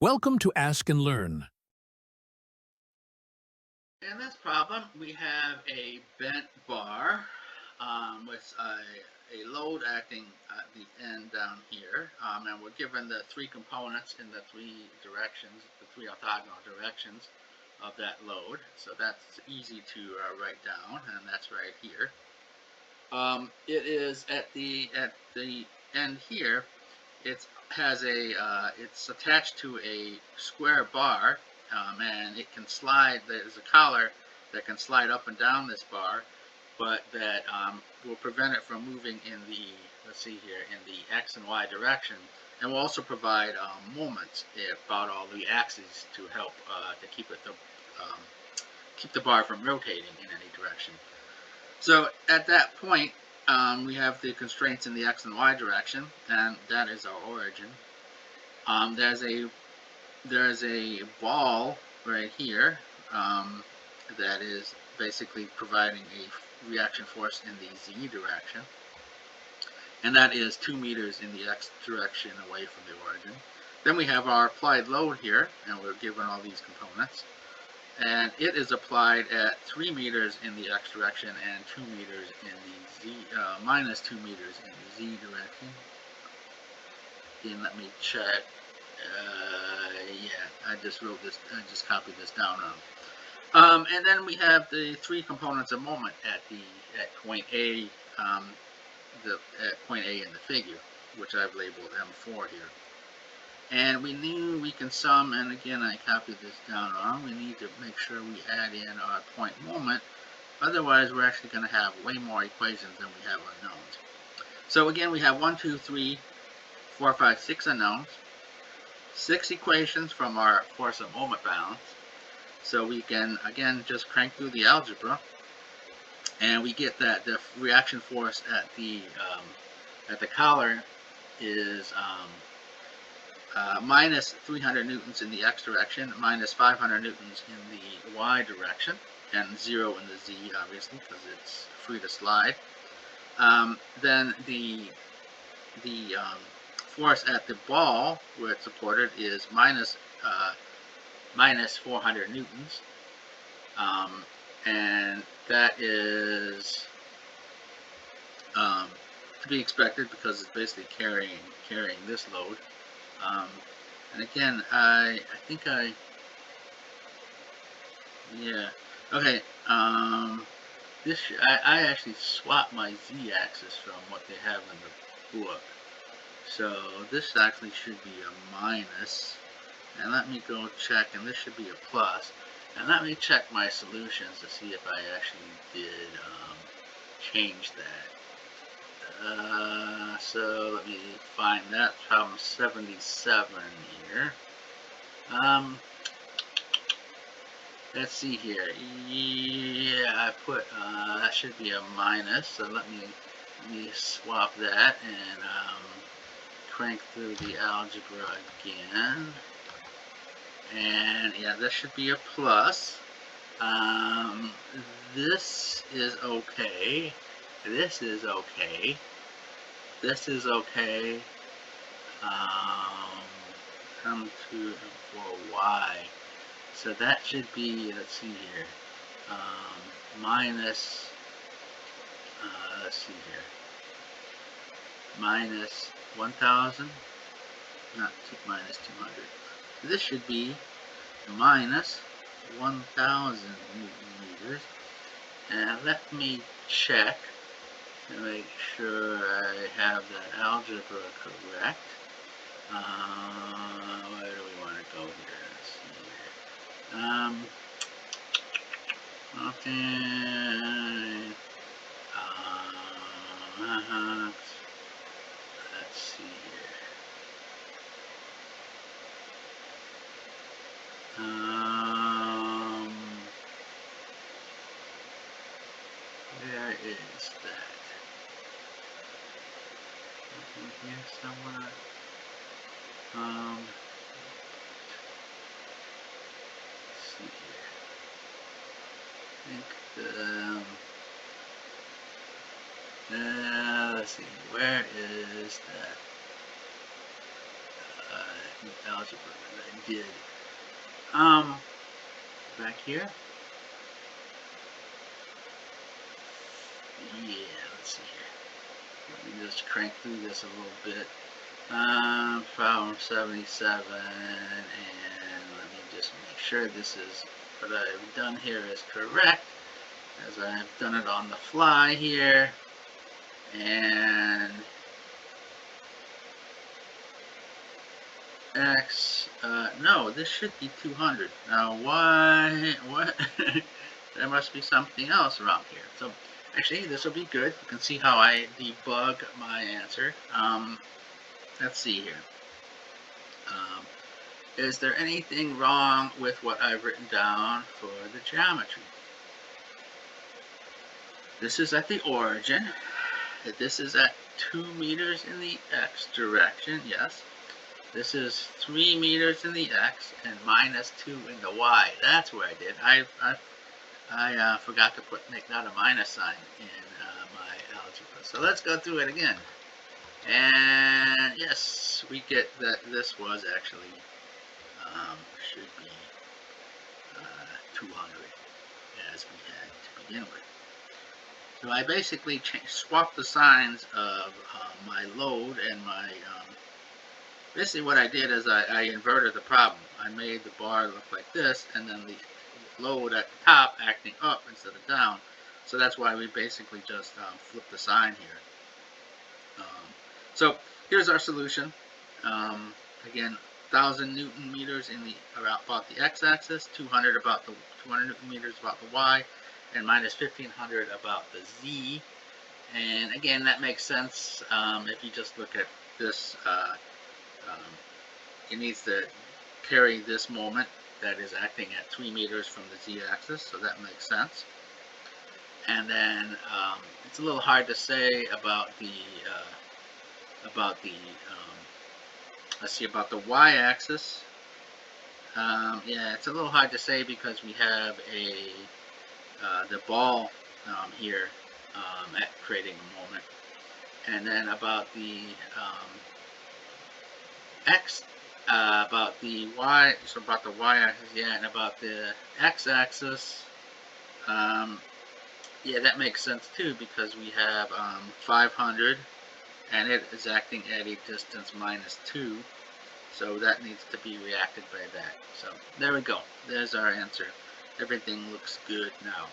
Welcome to Ask and Learn. In this problem, we have a bent bar with a load acting at the end down here, and we're given the three components in the three directions, the three orthogonal directions of that load. So that's easy to write down, and that's right here. It is at the end here. It's attached to a square bar, and it can slide. There's a collar that can slide up and down this bar, but that will prevent it from moving in the, let's see here, in the x and y direction, and will also provide moments about all the axes to help to keep the bar from rotating in any direction. So at that point, we have the constraints in the x and y direction, and that is our origin. There's a ball right here that is basically providing a reaction force in the z direction, and that is 2 meters in the x direction away from the origin. Then we have our applied load here, and we're given all these components. And it is applied at 3 meters in the x direction and 2 meters in the z, minus 2 meters in the z direction. Again, let me check. Yeah, I just copied this down. And then we have the three components of moment at point A, at point A in the figure, which I've labeled M4 here. And we knew we can sum, and again I copied this down wrong, we need to make sure we add in our point moment, otherwise we're actually going to have way more equations than we have unknowns. So again, we have 1, 2, 3, 4, 5, 6 unknowns, 6 equations from our force and moment balance. So we can again just crank through the algebra, and we get that the reaction force at the collar is minus 300 newtons in the x direction, minus 500 newtons in the y direction, and 0 in the z, obviously, because it's free to slide. Then the force at the ball, where it's supported, is minus 400 newtons, and that is to be expected because it's basically carrying this load. And again, I think yeah, okay. I actually swapped my z-axis from what they have in the book, so this actually should be a minus. And let me go check, and this should be a plus. And let me check my solutions to see if I actually did change that. So let me find that. Problem 77 here. Let's see here. Yeah, I put that should be a minus. So let me swap that and crank through the algebra again. And yeah, this should be a plus. This is okay. This is okay. This is okay. Come to for y. So that should be, let's see here, minus, let's see here, minus 1,000, not minus 200. This should be minus 1,000 newton meters. And let me check to make sure I have the algebra correct. Where do we want to go here? Let's see here. Okay. Let's see here. Where is that? In here somewhere. Let's see here. I think let's see. Where is that? the algebra that I did. Back here. Yeah, let's see here. Let me just crank through this a little bit. Problem 77, and let me just make sure this is what I've done here is correct, as I've done it on the fly here. And X, no, this should be 200. Now, why, what? There must be something else around here. So, actually, this will be good. You can see how I debug my answer. Let's see here. Is there anything wrong with what I've written down for the geometry? This is at the origin. This is at 2 meters in the x direction, yes. This is 3 meters in the x and minus 2 in the y. That's where I did. I forgot to make that a minus sign in my algebra. So let's go through it again. And yes, we get that this was actually should be 200 as we had to begin with. So I basically swapped the signs of my load and my basically what I did is I inverted the problem. I made the bar look like this, and then the load at the top acting up instead of down. So that's why we basically just flipped the sign here. So here's our solution. Again, 1,000 Newton meters in the about the x-axis, 200 about the 200 Newton meters about the y, and minus 1,500 about the z. And again, that makes sense if you just look at this. It needs to carry this moment that is acting at 3 meters from the z-axis, so that makes sense. And then it's a little hard to say about the let's see, about the y-axis. Yeah, it's a little hard to say because we have the ball here at creating a moment, and then about the x, about the y, so about the y-axis, yeah, and about the x-axis. Yeah, that makes sense too because we have 500. And it is acting at a distance minus 2, so that needs to be reacted by that. So there we go. There's our answer. Everything looks good now.